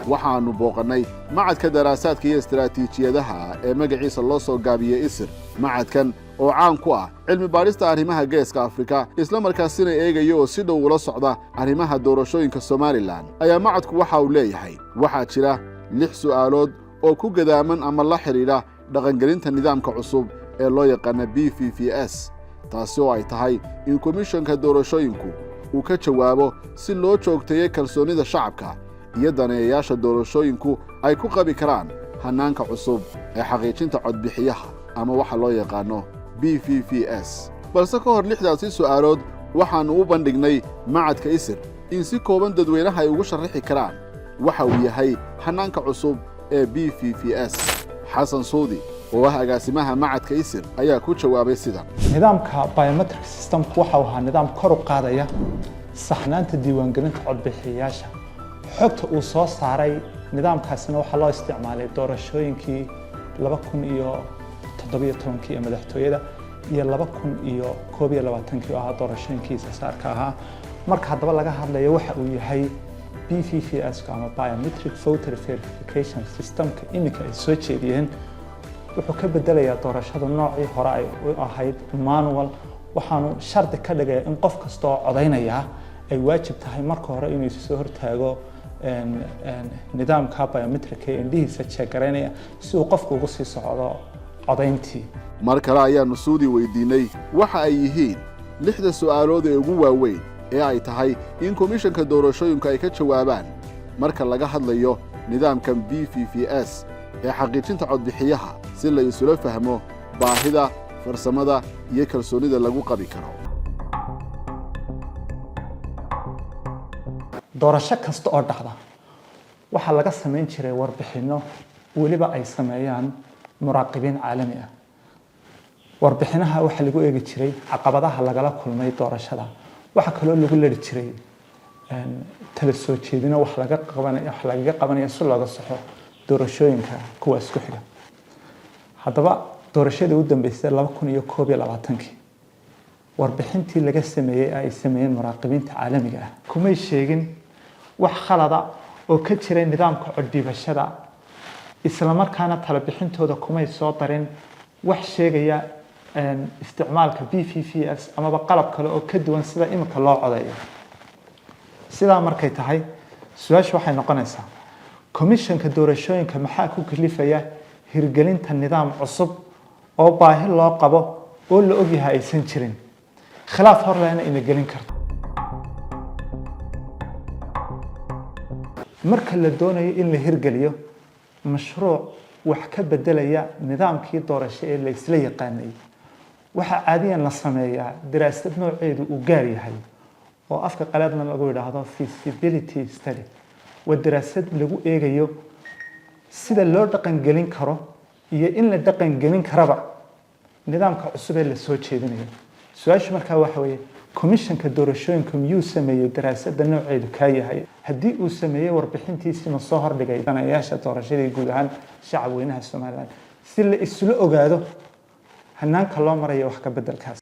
waxaanu booqannay macadka daraasaadka iyo istiraatiijiyadaha ee magaciisa loo soo gaabiyey ISIR. macadkan oo caan ku ah cilmi baarista arrimaha geeska Afrika isla markaasina eegaya oo si dhow ula socda arrimaha doorashooyinka Somaliland ayaa macadku waxa uu leeyahay waxaa jira 6 su'aalood oo ku gadaaman ama la xiriira dhaqangelinta nidaamka cusub ee loo yaqaan BVVS taasi oo ay tahay in komishanka doorashooyinku uu ka jawaabo si loo joogteeyo kalsoonida shacabka iyo daneeyayaasha doorashooyinku ay ku qabi karaan hanaanka cusub ee xaqiijinta codbixiyaha ama waxa loo yaqaano BVVS. balse ka hor 6daasi su'aalood waxaanu u bandhignay macadka ISIR in si kooban dadweynaha ay ugu sharaxi karaan waxa uu yahay hanaanka cusub ee BVVS. xasan suudi oo ah agaasimaha macadka ISIR ayaa ku jawaabay sidan: nidaamka biometric system waxa uu ahaa nidaam kor u qaadaya saxnaanta diiwaangelinta codbixiyayaasha. xogta uu soo saaray nidaamkaasina waxa loo isticmaalay doorashooyinkii 2017 ee madaxtooyada iyo 2021 oo ahaa doorashooyinkiisa saarka ahaa. marka haddaba laga hadlayo waxa uu yahay BVVS ama biometric voter verification systemka iminka ay soo jeediyeen wuxuu ka bedelayaa doorashada noocii hore ay u ahayd manual. waxaanu shardi ka dhigaya in qof kasta oo codaynaya ay waajib tahay marka hore inuu soo hortaago nidaamka biometric ee indhihiisa check-gareynaya si uu qofku ugu sii socdo codayntii. mar kale ayaanu suudi weydiinay waxa ay yihiin 6da su'aalood ee ugu waaweyn ee ay tahay in komishanka doorashooyinku ay ka jawaabaan marka laga hadlayo nidaamkan BVVS ee xaqiijinta codbixiyaha si la isula fahmo baahida farsamada iyo kalsoonida lagu qabi karo. doorasho kasta oo dhacda waxa laga sameyn jiray warbixino waliba ay sameeyaan muraaqibiin caalami ah. warbixinaha waxa lagu eegi jiray caqabadaha lagala kulmay doorashada. waxa kale oo lagu leeyahay jiray tala soo jeedino wax laga qabanayo si looga saxo doorashooyinka kuwa isku xiga. haddaba doorashada u dambeysay 2021 warbixintii laga sameeyay ay sameeyeen muraaqibiinta caalamiga ah kuma sheegin wax khalada oo ka jira nidaamka codbixinta isla markaana tala bixintooda kuma soo darin wax sheegaya isticmaalka BVVS ama qalab kale oo ka duwan sida imika loo codeeyo. sidaa markay tahay su'aashu waxay noqonaysaa komishanka doorashooyinka maxaa ku kalifaya hirgelinta nidaam cusub oo baahi loo qabo oo la og yahay aysan jirin khilaaf hor lehna in gelin karto. marka la doonayo in la hirgeliyo mashruuc wax ka bedelaya nidaamkii doorasho ee la isla yaqaanay waxa caadiyan la sameeyaa daraasad nooceedu u gaar yahay oo afka qalaadna lagu yiraahdo feasibility study. waa daraasad lagu eegayo sida loo dhaqan gelin karo iyo in la dhaqan gelin karaba nidaamka cusub ee la soo jeedinayo. su'aashu markaa waxa weeye komishanka doorashooyinka miyuu sameeyay daraasada nooceedu ka yahay haddii uu sameeyay warbixintiisa ma soo hordhigay danayaasha doorashada guud ahaan shacab weynaha Soomaaliland si la isla ogaado hanaanka loo marayo wax ka bedelkaas.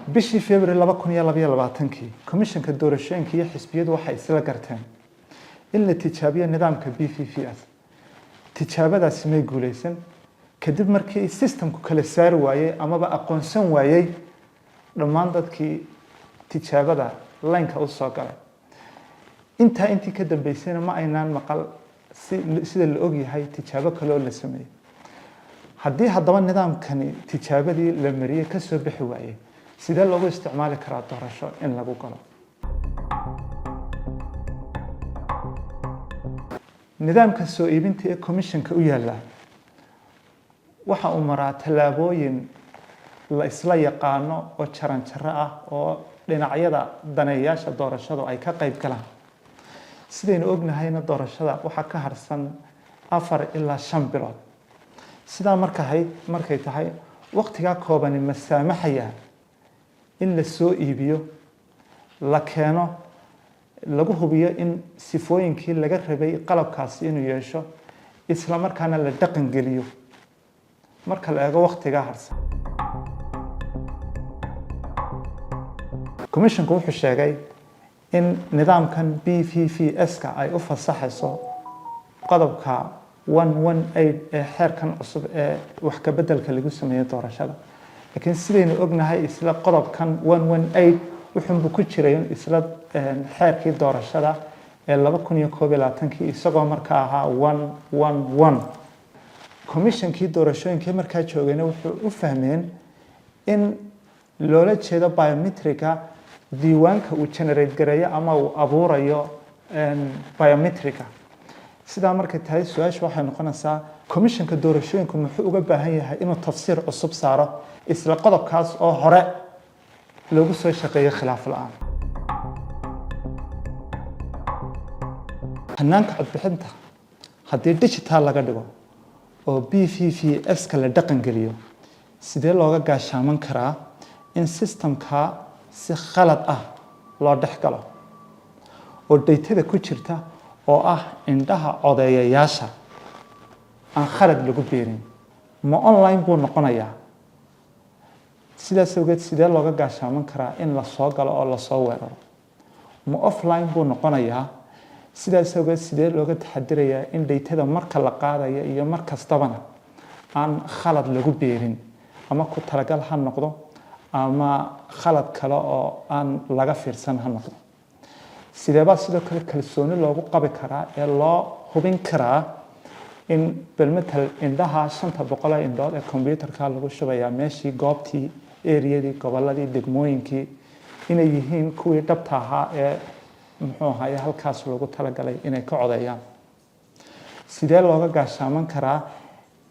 bishii February 2022 komishanka doorashooyinka iyo xisbiyadu waxay isla garteen in la tijaabiyo nidaamka BVVS. tijaabadaasi may guuleysan kadib markii systemku kala saari waayay ama aqoonsan waayay dhammaan dadkii tijaabada linka u soo galay. intii ka dambeysayna ma aynaan maqal sida la og yahay tijaabo kale oo la sameeyay. haddii haddaba nidaamkani tijaabadii la mariyay ka soo bixi waayay sidee loogu isticmaali karaa doorasho in lagu galo? nidaamka soo iibinta ee komishanka u yaala waxa uu maraa talaabooyin la isla yaqaano oo jaran-jaro ah oo dhinacyada daneeyaasha doorashadu ay ka qayb galaan. sidaynu ognahayna doorashada waxa ka harsan 4 ilaa 5 bilood. sidaa markay tahay waqtiga kooban ma saamaxaya in la soo iibiyo la keeno lagu hubiyo in sifooyinkii laga rabay qalabkaasi inuu yeesho isla markaana la dhaqan geliyo marka la eego waqtiga harsan. komishanku wuxuu sheegay in nidaamkan BVVS-ka ay u fasaxayso qodobka 118 ee xeerkan cusub ee wax ka beddelka lagu sameeyo doorashada. laakiin sidaynu ognahay isla qodobkan 118 wuxuunbu ku jiray isla xeerkii doorashada ee 2021 isagoo markaa ahaa 111. Komishankii doorashooyinkii markaa joogayna wuxuu u fahmeen in loola jeedo biometrica diiwaanka uu generate gareeyo ama uu abuurayo biometrica. sidaa markay tahay su-aashu waxay noqonaysaa komishanka doorashooyinku muxuu uga baahan yahay inuu tafsiir cusub saaro isla qodobkaas oo hore loogu soo shaqeeyo khilaaf la'aan. hannaanka codbixinta haddii digital laga dhigo oo BVVS-ka la dhaqan geliyo sidee looga gaashaaman karaa in systemka si khalad ah loo dhex galo oo daytada ku jirta oo ah indhaha codeeyayaasha aan khalad lagu beerin ma online buu noqonayaa. sidaas awgeed sidee looga gaashaaman karaa in la soo galo oo la soo weeraro ma offline buu noqonayaa. sidaas awgeed sidee looga taxadirayaa in daytada marka la qaadayo iyo mar kastabana aan khalad lagu beerin ama ku talagal ha noqdo ama khalad kale oo aan laga fiirsan ha noqdo. sideebaa sidoo kale kalsooni loogu qabi karaa ee loo hubin karaa in balmetal indhaha 500 indhood ee kombiyuutarka lagu shubayaa meeshii goobtii eriyadii goboladii degmooyinkii inay yihiin kuwii dhabta ahaa ee muxuu ahaay halkaas loogu talagalay inay ka codeeyaan. sidee looga gaashaaman karaa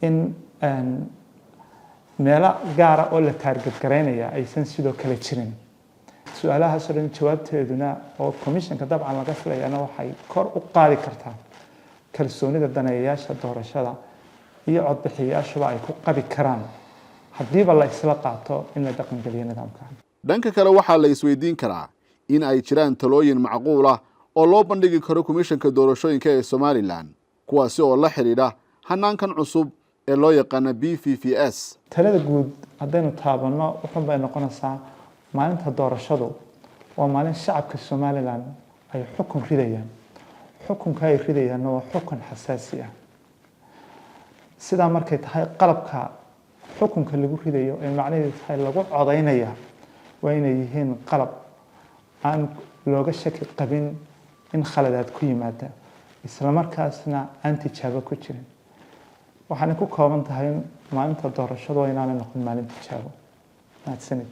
in meelo gaara oo la taarget gareynaya aysan sidoo kale jirin. su-aalahaas oo dhan jawaabteeduna oo komishanka dabcan laga filayana waxay kor u qaadi kartaa kalsoonida daneeyayaasha doorashada iyo codbixiyayaashuba ay ku qabi karaan haddiiba la isla qaato in la dhaqangeliyo nidaamkan. dhanka kale waxaa la isweydiin karaa in ay jiraan talooyin macquul ah oo loo bandhigi karo komishanka doorashooyinka ee Somaliland kuwaasi oo la xiriira hannaankan cusub ee loo yaqaan BVVS. talada guud haddaynu taabanno wuxuu bay noqonaysaa maalinta doorashadu waa maalin shacabka Somaliland ay xukun ridayaan. xukunka ay ridayaan waa xukun xasaasi ah. sidaa markay tahay qalabka xukunka lagu ridayo ee macnaheedu tahay lagu codeynaya waa inay yihiin qalab aan looga shaki qabin in khaladaad ku yimaada isla markaasna aan tijaabo ku jirin. waxaana ku kooban tahay maalinta doorashadu inaanay noqon maalin tijaabo. mahadsanid.